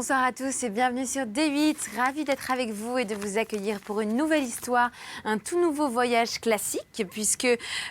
Bonsoir à tous et bienvenue sur D8. Ravie d'être avec vous et de vous accueillir pour une nouvelle histoire, un tout nouveau voyage classique, puisque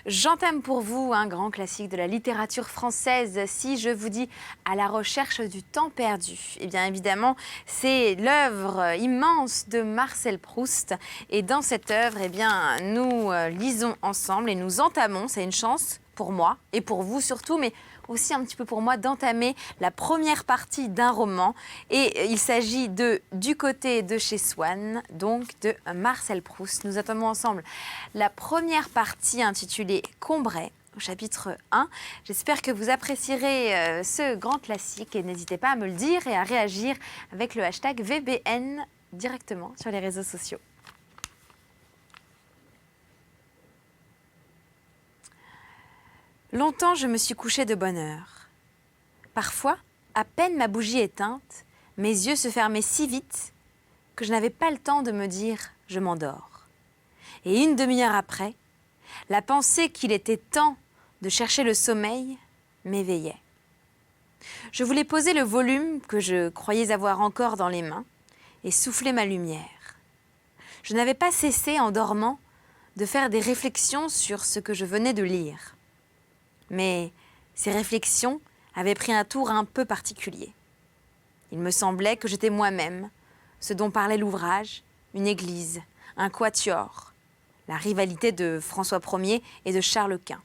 j'entame pour vous un grand classique de la littérature française. Si je vous dis À la recherche du temps perdu, eh bien évidemment, c'est l'œuvre immense de Marcel Proust. Et dans cette œuvre, eh bien, nous lisons ensemble et nous entamons, c'est une chance pour moi et pour vous surtout, mais aussi un petit peu pour moi, d'entamer la première partie d'un roman. Et il s'agit de Du côté de chez Swann, donc de Marcel Proust. Nous entamons ensemble la première partie intitulée Combray, au chapitre 1. J'espère que vous apprécierez ce grand classique et n'hésitez pas à me le dire et à réagir avec le hashtag VBN directement sur les réseaux sociaux. Longtemps, je me suis couchée de bonne heure. Parfois, à peine ma bougie éteinte, mes yeux se fermaient si vite que je n'avais pas le temps de me dire « je m'endors ». Et une demi-heure après, la pensée qu'il était temps de chercher le sommeil m'éveillait. Je voulais poser le volume que je croyais avoir encore dans les mains et souffler ma lumière. Je n'avais pas cessé, en dormant, de faire des réflexions sur ce que je venais de lire. Mais ces réflexions avaient pris un tour un peu particulier. Il me semblait que j'étais moi-même, ce dont parlait l'ouvrage, une église, un quatuor, la rivalité de François Ier et de Charles Quint.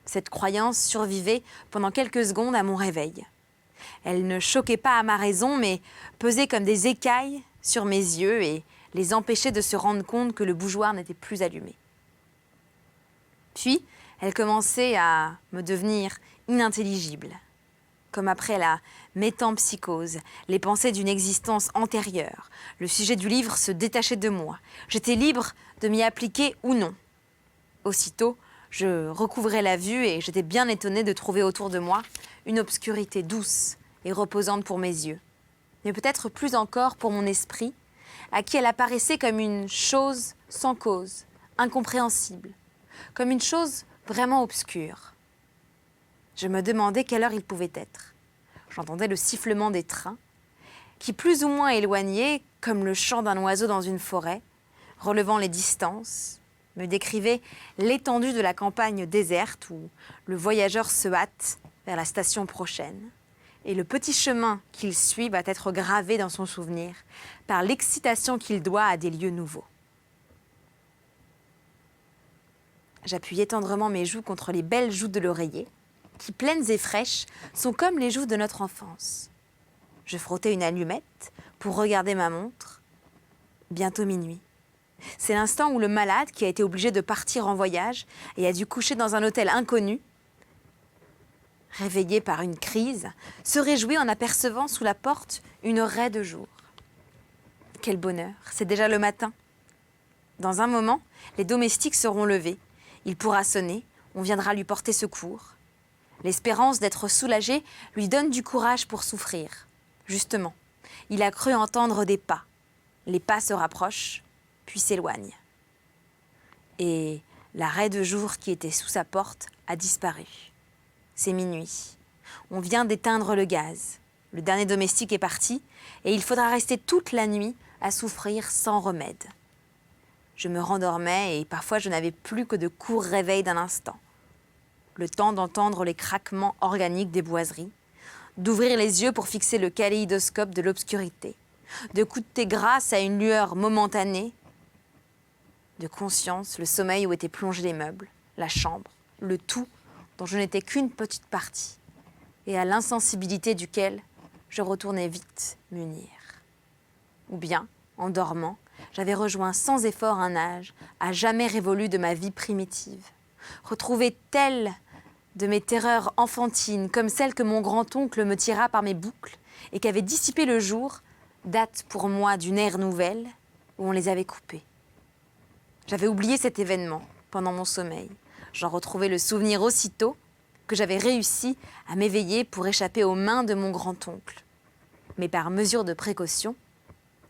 Cette croyance survivait pendant quelques secondes à mon réveil. Elle ne choquait pas à ma raison, mais pesait comme des écailles sur mes yeux et les empêchait de se rendre compte que le bougeoir n'était plus allumé. Puis, elle commençait à me devenir inintelligible. Comme après la métempsychose, les pensées d'une existence antérieure, le sujet du livre se détachait de moi. J'étais libre de m'y appliquer ou non. Aussitôt, je recouvrais la vue et j'étais bien étonnée de trouver autour de moi une obscurité douce et reposante pour mes yeux, mais peut-être plus encore pour mon esprit, à qui elle apparaissait comme une chose sans cause, incompréhensible, comme une chose vraiment obscure. Je me demandais quelle heure il pouvait être. J'entendais le sifflement des trains, qui plus ou moins éloignés, comme le chant d'un oiseau dans une forêt, relevant les distances, me décrivait l'étendue de la campagne déserte où le voyageur se hâte vers la station prochaine. Et le petit chemin qu'il suit va être gravé dans son souvenir par l'excitation qu'il doit à des lieux nouveaux. J'appuyais tendrement mes joues contre les belles joues de l'oreiller, qui, pleines et fraîches, sont comme les joues de notre enfance. Je frottais une allumette pour regarder ma montre. Bientôt minuit. C'est l'instant où le malade, qui a été obligé de partir en voyage et a dû coucher dans un hôtel inconnu, réveillé par une crise, se réjouit en apercevant sous la porte une raie de jour. Quel bonheur, c'est déjà le matin. Dans un moment, les domestiques seront levés. Il pourra sonner, on viendra lui porter secours. L'espérance d'être soulagé lui donne du courage pour souffrir. Justement, il a cru entendre des pas. Les pas se rapprochent, puis s'éloignent. Et la raie de jour qui était sous sa porte a disparu. C'est minuit. On vient d'éteindre le gaz. Le dernier domestique est parti et il faudra rester toute la nuit à souffrir sans remède. Je me rendormais et parfois je n'avais plus que de courts réveils d'un instant. Le temps d'entendre les craquements organiques des boiseries, d'ouvrir les yeux pour fixer le kaléidoscope de l'obscurité, de goûter grâce à une lueur momentanée, de conscience le sommeil où étaient plongés les meubles, la chambre, le tout dont je n'étais qu'une petite partie, et à l'insensibilité duquel je retournais vite m'unir. Ou bien, en dormant, j'avais rejoint sans effort un âge à jamais révolu de ma vie primitive, retrouvé telle de mes terreurs enfantines, comme celle que mon grand-oncle me tira par mes boucles et qu'avait dissipé le jour, date pour moi d'une ère nouvelle où on les avait coupées. J'avais oublié cet événement pendant mon sommeil. J'en retrouvais le souvenir aussitôt que j'avais réussi à m'éveiller pour échapper aux mains de mon grand-oncle. Mais par mesure de précaution,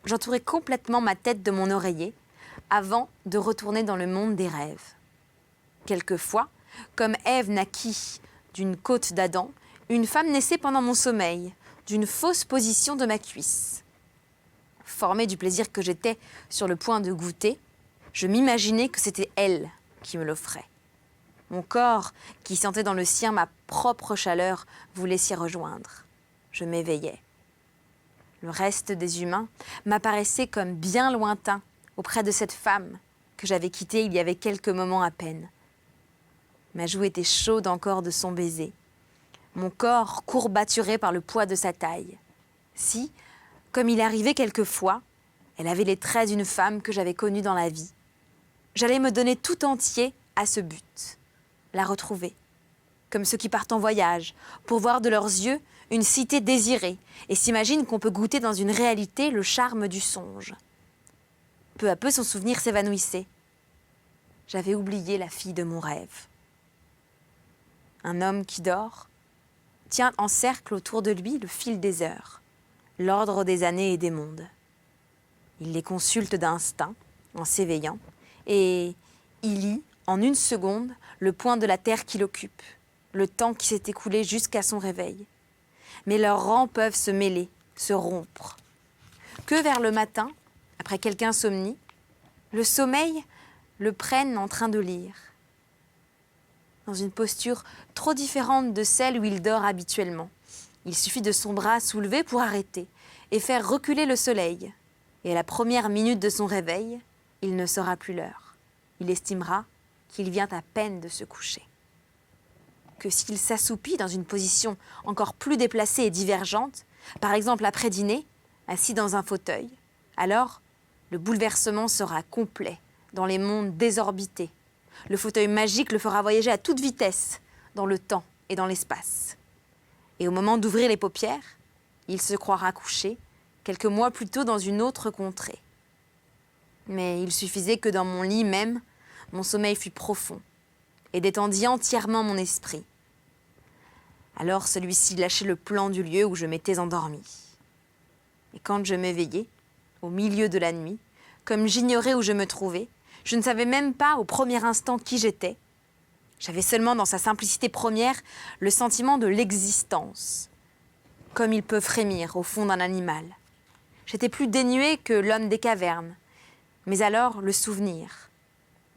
j'entourais complètement ma tête de mon oreiller avant de retourner dans le monde des rêves. Quelquefois, comme Ève naquit d'une côte d'Adam, une femme naissait pendant mon sommeil, d'une fausse position de ma cuisse. Formée du plaisir que j'étais sur le point de goûter, je m'imaginais que c'était elle qui me l'offrait. Mon corps, qui sentait dans le sien ma propre chaleur, voulait s'y rejoindre. Je m'éveillais. Le reste des humains m'apparaissait comme bien lointain auprès de cette femme que j'avais quittée il y avait quelques moments à peine. Ma joue était chaude encore de son baiser, mon corps courbaturé par le poids de sa taille. Si, comme il arrivait quelquefois, elle avait les traits d'une femme que j'avais connue dans la vie, j'allais me donner tout entier à ce but, la retrouver, comme ceux qui partent en voyage, pour voir de leurs yeux une cité désirée et s'imaginent qu'on peut goûter dans une réalité le charme du songe. Peu à peu, son souvenir s'évanouissait. J'avais oublié la fille de mon rêve. Un homme qui dort tient en cercle autour de lui le fil des heures, l'ordre des années et des mondes. Il les consulte d'instinct en s'éveillant et il lit en une seconde le point de la terre qu'il occupe, le temps qui s'est écoulé jusqu'à son réveil. Mais leurs rangs peuvent se mêler, se rompre. Que vers le matin, après quelque insomnie, le sommeil le prenne en train de lire, dans une posture trop différente de celle où il dort habituellement. Il suffit de son bras soulevé pour arrêter et faire reculer le soleil. Et à la première minute de son réveil, il ne saura plus l'heure. Il estimera qu'il vient à peine de se coucher. Que s'il s'assoupit dans une position encore plus déplacée et divergente, par exemple après dîner, assis dans un fauteuil, alors le bouleversement sera complet dans les mondes désorbités. Le fauteuil magique le fera voyager à toute vitesse dans le temps et dans l'espace. Et au moment d'ouvrir les paupières, il se croira couché quelques mois plus tôt dans une autre contrée. Mais il suffisait que dans mon lit même, mon sommeil fût profond et détendit entièrement mon esprit. Alors celui-ci lâchait le plan du lieu où je m'étais endormie. Et quand je m'éveillais, au milieu de la nuit, comme j'ignorais où je me trouvais, je ne savais même pas au premier instant qui j'étais. J'avais seulement dans sa simplicité première le sentiment de l'existence, comme il peut frémir au fond d'un animal. J'étais plus dénuée que l'homme des cavernes, mais alors le souvenir,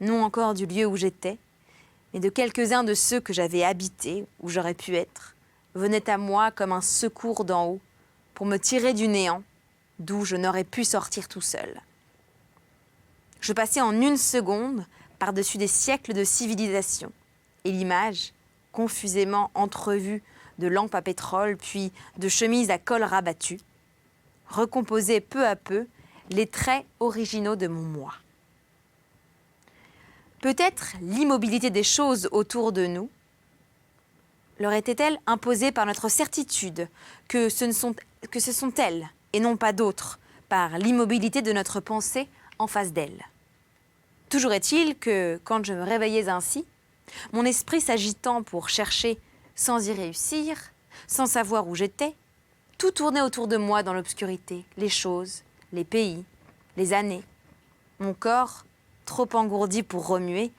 non encore du lieu où j'étais, mais de quelques-uns de ceux que j'avais habités, où j'aurais pu être, venait à moi comme un secours d'en haut, pour me tirer du néant, d'où je n'aurais pu sortir tout seul. Je passais en une seconde par-dessus des siècles de civilisation, et l'image, confusément entrevue de lampes à pétrole, puis de chemises à col rabattu, recomposait peu à peu les traits originaux de mon moi. Peut-être l'immobilité des choses autour de nous leur était-elle imposée par notre certitude que ce sont elles, et non pas d'autres, par l'immobilité de notre pensée en face d'elles. Toujours est-il que, quand je me réveillais ainsi, mon esprit s'agitant pour chercher sans y réussir, sans savoir où j'étais, tout tournait autour de moi dans l'obscurité, les choses, les pays, les années. Mon corps, trop engourdi pour remuer,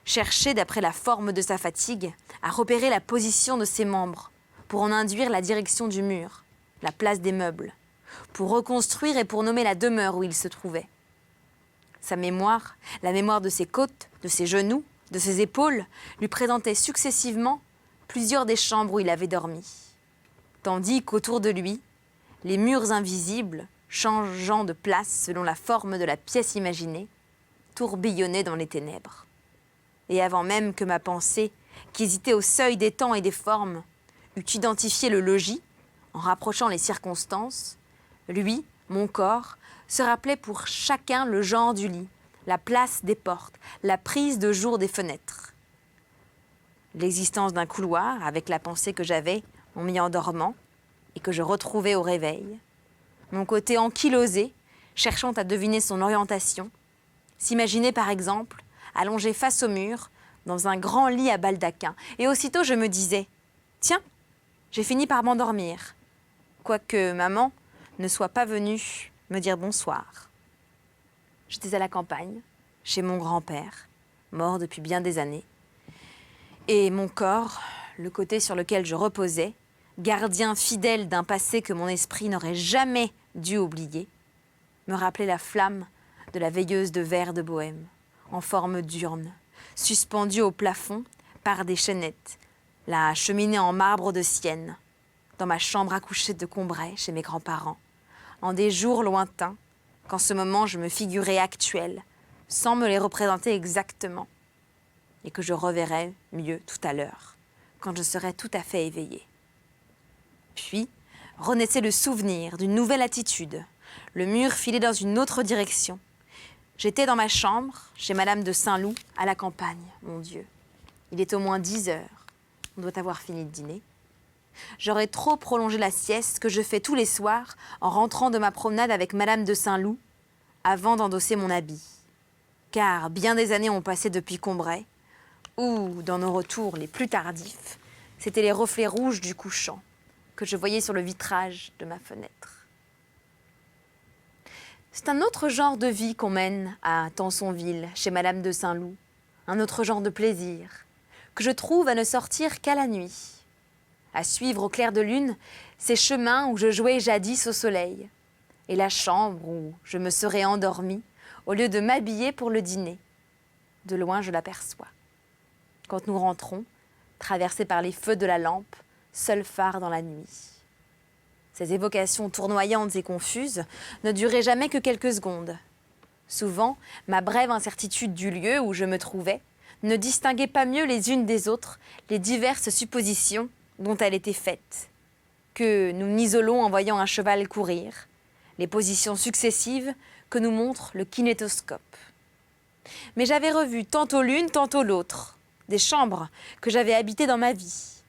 cherchait, d'après la forme de sa fatigue, à repérer la position de ses membres, pour en induire la direction du mur, la place des meubles, pour reconstruire et pour nommer la demeure où il se trouvait. Sa mémoire, la mémoire de ses côtes, de ses genoux, de ses épaules, lui présentait successivement plusieurs des chambres où il avait dormi, tandis qu'autour de lui, les murs invisibles, changeant de place selon la forme de la pièce imaginée, tourbillonnaient dans les ténèbres. Et avant même que ma pensée, qui hésitait au seuil des temps et des formes, eût identifié le logis, en rapprochant les circonstances, lui, mon corps, se rappelait pour chacun le genre du lit, la place des portes, la prise de jour des fenêtres. L'existence d'un couloir, avec la pensée que j'avais en m'y endormant et que je retrouvais au réveil, mon côté ankylosé, cherchant à deviner son orientation, s'imaginait par exemple allongé face au mur dans un grand lit à baldaquin. Et aussitôt je me disais « Tiens, j'ai fini par m'endormir », quoique maman ne soit pas venue me dire bonsoir. J'étais à la campagne, chez mon grand-père, mort depuis bien des années, et mon corps, le côté sur lequel je reposais, gardien fidèle d'un passé que mon esprit n'aurait jamais dû oublier, me rappelait la flamme de la veilleuse de verre de Bohême, en forme d'urne, suspendue au plafond par des chaînettes, la cheminée en marbre de Sienne, dans ma chambre à coucher de Combray chez mes grands-parents, en des jours lointains, qu'en ce moment je me figurais actuels, sans me les représenter exactement, et que je reverrai mieux tout à l'heure, quand je serai tout à fait éveillée. Puis renaissait le souvenir d'une nouvelle attitude, le mur filait dans une autre direction. J'étais dans ma chambre, chez Madame de Saint-Loup, à la campagne, mon Dieu. Il est au moins 10 heures. On doit avoir fini de dîner. J'aurais trop prolongé la sieste que je fais tous les soirs en rentrant de ma promenade avec Madame de Saint-Loup avant d'endosser mon habit. Car bien des années ont passé depuis Combray, où, dans nos retours les plus tardifs, c'étaient les reflets rouges du couchant que je voyais sur le vitrage de ma fenêtre. C'est un autre genre de vie qu'on mène à Tansonville, chez Madame de Saint-Loup, un autre genre de plaisir, que je trouve à ne sortir qu'à la nuit, à suivre au clair de lune ces chemins où je jouais jadis au soleil, et la chambre où je me serais endormie au lieu de m'habiller pour le dîner. De loin, je l'aperçois. Quand nous rentrons, traversés par les feux de la lampe, seul phare dans la nuit. Ces évocations tournoyantes et confuses ne duraient jamais que quelques secondes. Souvent, ma brève incertitude du lieu où je me trouvais ne distinguait pas mieux les unes des autres les diverses suppositions dont elle était faite, que nous n'isolons en voyant un cheval courir, les positions successives que nous montre le kinétoscope. Mais j'avais revu tantôt l'une, tantôt l'autre, des chambres que j'avais habitées dans ma vie,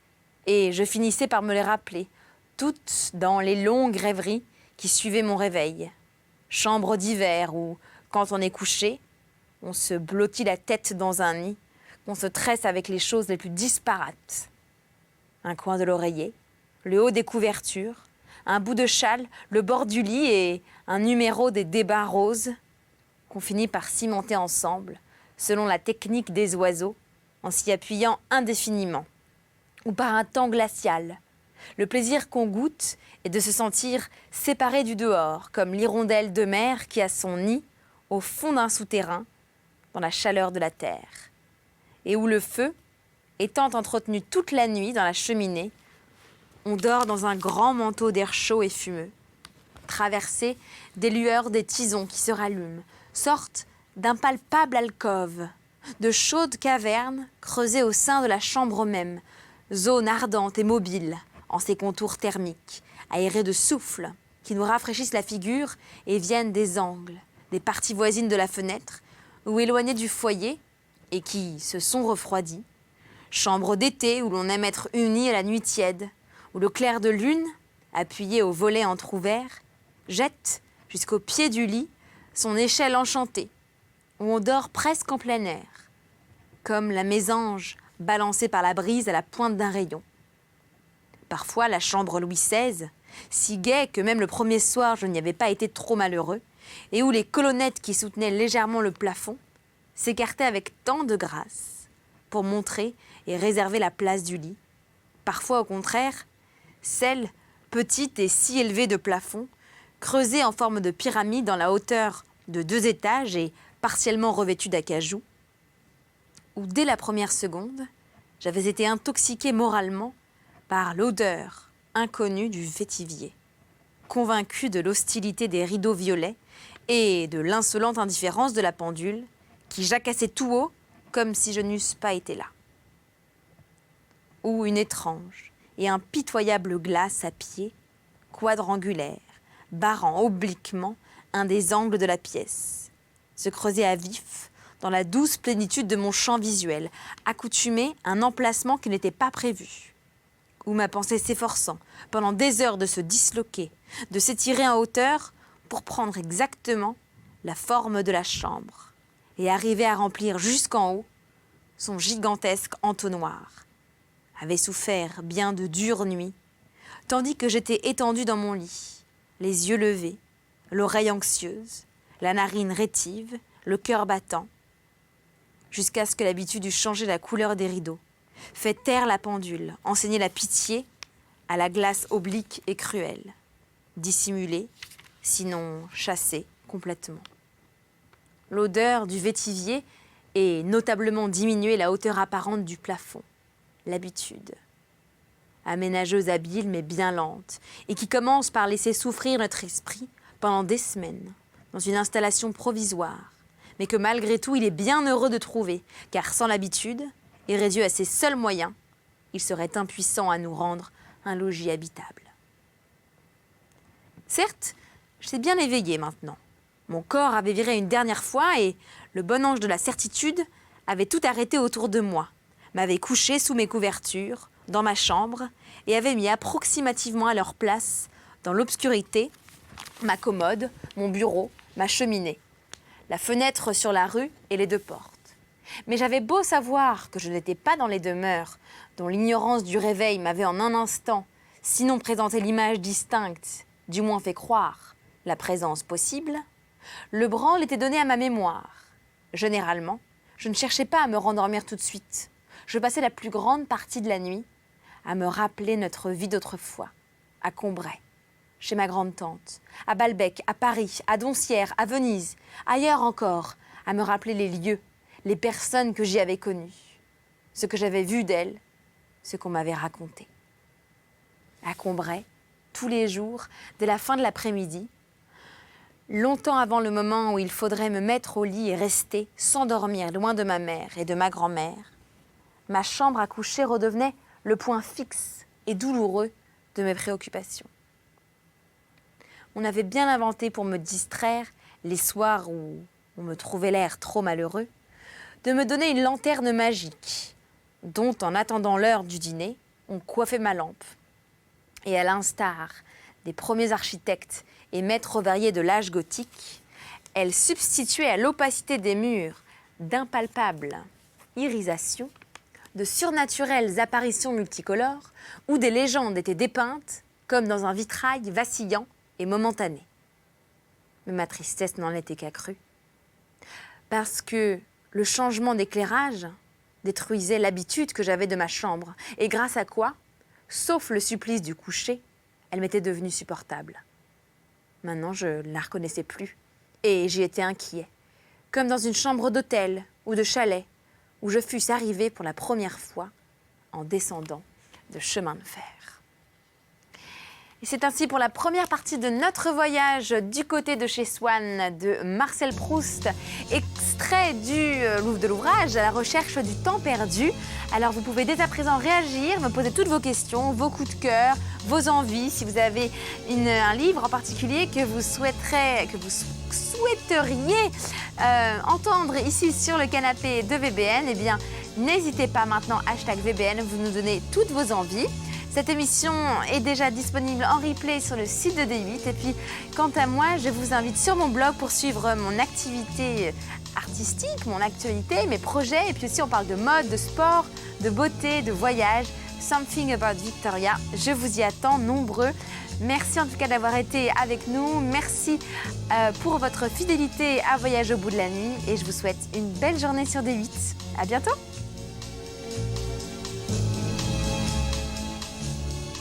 et je finissais par me les rappeler, toutes dans les longues rêveries qui suivaient mon réveil. Chambre d'hiver où, quand on est couché, on se blottit la tête dans un nid, qu'on se tresse avec les choses les plus disparates. Un coin de l'oreiller, le haut des couvertures, un bout de châle, le bord du lit et un numéro des débats roses qu'on finit par cimenter ensemble, selon la technique des oiseaux, en s'y appuyant indéfiniment, ou par un temps glacial. Le plaisir qu'on goûte est de se sentir séparé du dehors, comme l'hirondelle de mer qui a son nid au fond d'un souterrain, dans la chaleur de la terre, et où le feu, étant entretenu toute la nuit dans la cheminée, on dort dans un grand manteau d'air chaud et fumeux, traversé des lueurs des tisons qui se rallument, sorte d'impalpables alcôves, de chaudes cavernes creusées au sein de la chambre même, zone ardente et mobile, en ses contours thermiques, aérés de souffle, qui nous rafraîchissent la figure et viennent des angles, des parties voisines de la fenêtre, ou éloignées du foyer, et qui se sont refroidies. Chambre d'été où l'on aime être unis à la nuit tiède, où le clair de lune, appuyé au volet entr'ouvert, jette jusqu'au pied du lit son échelle enchantée, où on dort presque en plein air, comme la mésange balancée par la brise à la pointe d'un rayon. Parfois, la chambre Louis XVI, si gaie que même le premier soir je n'y avais pas été trop malheureux, et où les colonnettes qui soutenaient légèrement le plafond s'écartaient avec tant de grâce pour montrer et réserver la place du lit. Parfois, au contraire, celle, petite et si élevée de plafond, creusée en forme de pyramide dans la hauteur de 2 étages et partiellement revêtue d'acajou, où dès la première seconde, j'avais été intoxiquée moralement par l'odeur inconnue du vétivier, convaincue de l'hostilité des rideaux violets et de l'insolente indifférence de la pendule qui jacassait tout haut comme si je n'eusse pas été là. Ou une étrange et impitoyable glace à pied, quadrangulaire, barrant obliquement un des angles de la pièce, se creusait à vif dans la douce plénitude de mon champ visuel, accoutumé à un emplacement qui n'était pas prévu, où ma pensée s'efforçant pendant des heures de se disloquer, de s'étirer en hauteur pour prendre exactement la forme de la chambre et arriver à remplir jusqu'en haut son gigantesque entonnoir, avait souffert bien de dures nuits, tandis que j'étais étendue dans mon lit, les yeux levés, l'oreille anxieuse, la narine rétive, le cœur battant, jusqu'à ce que l'habitude eût changé la couleur des rideaux, fait taire la pendule, enseigné la pitié, à la glace oblique et cruelle, dissimulée, sinon chassée complètement. L'odeur du vétivier et notablement diminué la hauteur apparente du plafond. L'habitude. Aménageuse habile mais bien lente, et qui commence par laisser souffrir notre esprit pendant des semaines, dans une installation provisoire, mais que malgré tout il est bien heureux de trouver, car sans l'habitude, et réduit à ses seuls moyens, il serait impuissant à nous rendre un logis habitable. Certes, j'étais bien éveillée maintenant. Mon corps avait viré une dernière fois et le bon ange de la certitude avait tout arrêté autour de moi, m'avait couché sous mes couvertures, dans ma chambre, et avait mis approximativement à leur place, dans l'obscurité, ma commode, mon bureau, ma cheminée, la fenêtre sur la rue et les deux portes. Mais j'avais beau savoir que je n'étais pas dans les demeures dont l'ignorance du réveil m'avait en un instant, sinon présenté l'image distincte, du moins fait croire la présence possible, le branle était donné à ma mémoire. Généralement, je ne cherchais pas à me rendormir tout de suite. Je passais la plus grande partie de la nuit à me rappeler notre vie d'autrefois, à Combray, chez ma grande-tante, à Balbec, à Paris, à Doncières, à Venise, ailleurs encore, à me rappeler les lieux, les personnes que j'y avais connues, ce que j'avais vu d'elles, ce qu'on m'avait raconté. À Combray, tous les jours, dès la fin de l'après-midi, longtemps avant le moment où il faudrait me mettre au lit et rester sans dormir loin de ma mère et de ma grand-mère, ma chambre à coucher redevenait le point fixe et douloureux de mes préoccupations. On avait bien inventé pour me distraire les soirs où on me trouvait l'air trop malheureux, de me donner une lanterne magique, dont, en attendant l'heure du dîner, on coiffait ma lampe. Et à l'instar des premiers architectes et maîtres verriers de l'âge gothique, elle substituait à l'opacité des murs d'impalpables irisations, de surnaturelles apparitions multicolores, où des légendes étaient dépeintes comme dans un vitrail vacillant et momentané. Mais ma tristesse n'en était qu'accrue. Parce que le changement d'éclairage détruisait l'habitude que j'avais de ma chambre, et grâce à quoi, sauf le supplice du coucher, elle m'était devenue supportable. Maintenant, je ne la reconnaissais plus, et j'y étais inquiet, comme dans une chambre d'hôtel ou de chalet, où je fusse arrivée pour la première fois en descendant de chemin de fer. Et c'est ainsi pour la première partie de notre voyage du côté de chez Swann de Marcel Proust, extrait du Louvre de l'ouvrage à la recherche du temps perdu. Alors vous pouvez dès à présent réagir, me poser toutes vos questions, vos coups de cœur, vos envies. Si vous avez un livre en particulier que vous souhaiteriez entendre ici sur le canapé de VBN, eh bien n'hésitez pas maintenant, #VBN, vous nous donnez toutes vos envies. Cette émission est déjà disponible en replay sur le site de D8. Et puis, quant à moi, je vous invite sur mon blog pour suivre mon activité artistique, mon actualité, mes projets. Et puis aussi, on parle de mode, de sport, de beauté, de voyage. Something About Victoria. Je vous y attends nombreux. Merci en tout cas d'avoir été avec nous. Merci pour votre fidélité à Voyage au bout de la nuit. Et je vous souhaite une belle journée sur D8. À bientôt.